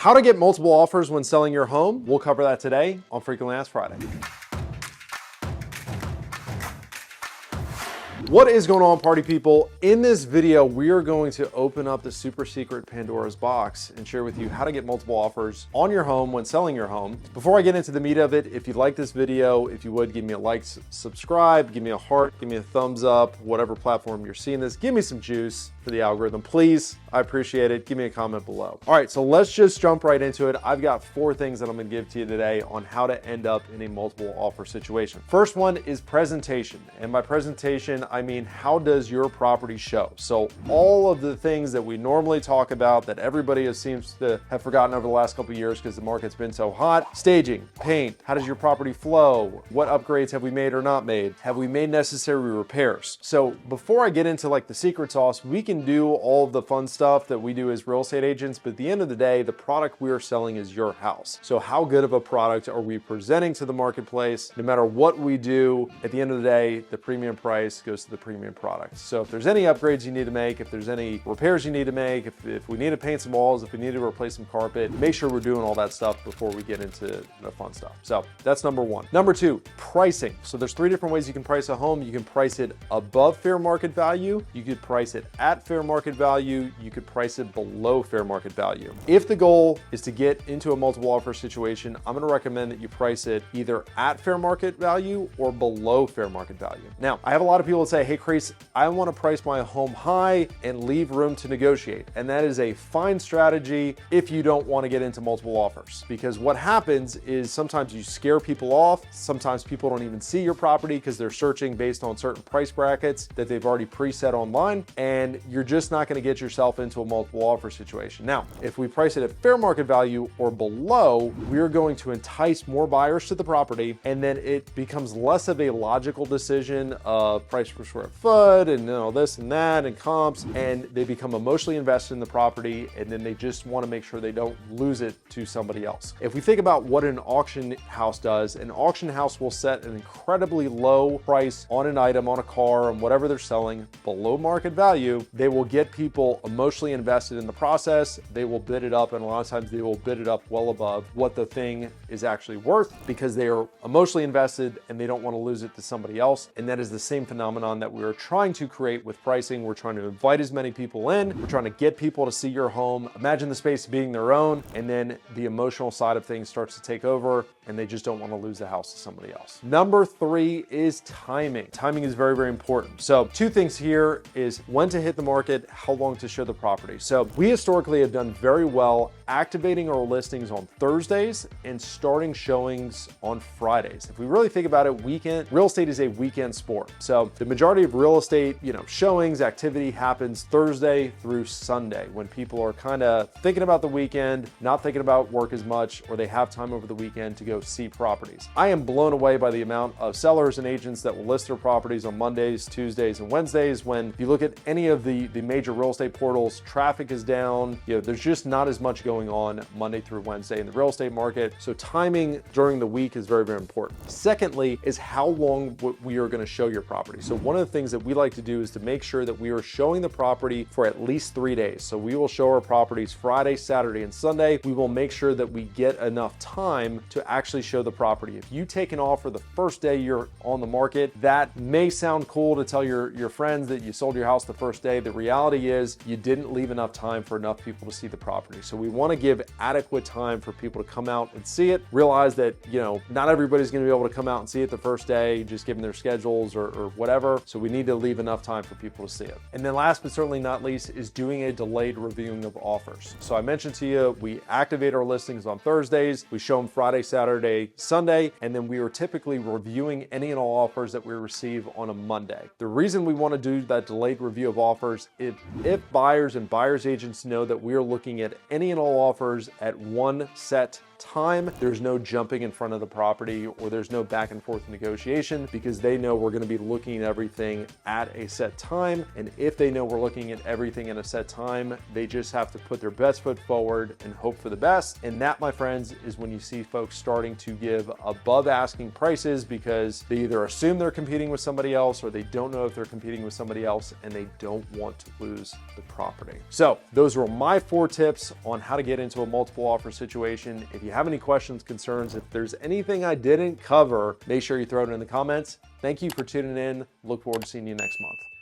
How to get multiple offers when selling your home. We'll cover that today on Frequently Asked Friday. What is going on, party people? In this video, we are going to open up the super secret Pandora's box and share with you how to get multiple offers on your home when selling your home. Before I get into the meat of it, if you like this video, if you would give me a like, subscribe, give me a heart, give me a thumbs up, whatever platform you're seeing this, give me some juice for the algorithm, please. I appreciate it. Give me a comment below. All right, so let's just jump right into it. I've got 4 things that I'm gonna give to you today on how to end up in a multiple offer situation. First one is presentation. And by presentation, I mean, how does your property show? So all of the things that we normally talk about that everybody seems to have forgotten over the last couple of years because the market's been so hot. Staging, paint, how does your property flow? What upgrades have we made or not made? Have we made necessary repairs? So before I get into like the secret sauce, we can do all of the fun stuff that we do as real estate agents, but at the end of the day, the product we are selling is your house. So how good of a product are we presenting to the marketplace? No matter what we do, at the end of the day, the premium price goes to the premium product. So if there's any upgrades you need to make, if there's any repairs you need to make, if we need to paint some walls, if we need to replace some carpet, make sure we're doing all that stuff before we get into the fun stuff. So that's number 1. Number 2, pricing. So there's 3 different ways you can price a home. You can price it above fair market value. You could price it at fair market value. You could price it below fair market value. If the goal is to get into a multiple offer situation, I'm going to recommend that you price it either at fair market value or below fair market value. Now, I have a lot of people that say, hey, Chris, I want to price my home high and leave room to negotiate. And that is a fine strategy if you don't want to get into multiple offers. Because what happens is sometimes you scare people off. Sometimes people don't even see your property because they're searching based on certain price brackets that they've already preset online. And you're just not going to get yourself into a multiple offer situation. Now, if we price it at fair market value or below, we're going to entice more buyers to the property. And then it becomes less of a logical decision of price per square foot and this and that and comps, and they become emotionally invested in the property, and then they just want to make sure they don't lose it to somebody else. If we think about what an auction house does, an auction house will set an incredibly low price on an item, on a car, and whatever they're selling below market value. They will get people emotionally invested in the process. They will bid it up, and a lot of times they will bid it up well above what the thing is actually worth because they are emotionally invested and they don't want to lose it to somebody else. And that is the same phenomenon that we're trying to create with pricing. We're trying to invite as many people in. We're trying to get people to see your home, imagine the space being their own, and then the emotional side of things starts to take over and they just don't want to lose the house to somebody else. Number 3 is timing. Timing is very, very important. So 2 things here is when to hit the market, how long to show the property. So we historically have done very well activating our listings on Thursdays and starting showings on Fridays. If we really think about it, real estate is a weekend sport. So the majority of real estate, showings, activity happens Thursday through Sunday when people are kind of thinking about the weekend, not thinking about work as much, or they have time over the weekend to go see properties. I am blown away by the amount of sellers and agents that will list their properties on Mondays, Tuesdays, and Wednesdays when if you look at any of the major real estate portals, traffic is down. There's just not as much going on Monday through Wednesday in the real estate market. So timing during the week is very, very important. Secondly is how long we are going to show your property. So one of the things that we like to do is to make sure that we are showing the property for at least 3 days. So we will show our properties Friday, Saturday, and Sunday. We will make sure that we get enough time to actually show the property. If you take an offer the first day you're on the market, that may sound cool to tell your friends that you sold your house the first day. The reality is you didn't leave enough time for enough people to see the property. So we want to give adequate time for people to come out and see it. Realize that, not everybody's going to be able to come out and see it the first day, just given their schedules or whatever. So we need to leave enough time for people to see it. And then last but certainly not least is doing a delayed reviewing of offers. So I mentioned to you, we activate our listings on Thursdays. We show them Friday, Saturday, Sunday, and then we are typically reviewing any and all offers that we receive on a Monday. The reason we want to do that delayed review of offers, if buyers and buyers agents know that we are looking at any and all offers at one set time, there's no jumping in front of the property or there's no back and forth negotiation because they know we're going to be looking at everything at a set time. And if they know we're looking at everything in a set time, they just have to put their best foot forward and hope for the best. And that, my friends, is when you see folks starting to give above asking prices because they either assume they're competing with somebody else or they don't know if they're competing with somebody else and they don't want to lose the property. So those were my 4 tips on how to get into a multiple offer situation. If you have any questions, concerns, if there's anything I didn't cover, make sure you throw it in the comments. Thank you for tuning in. Look forward to seeing you next month.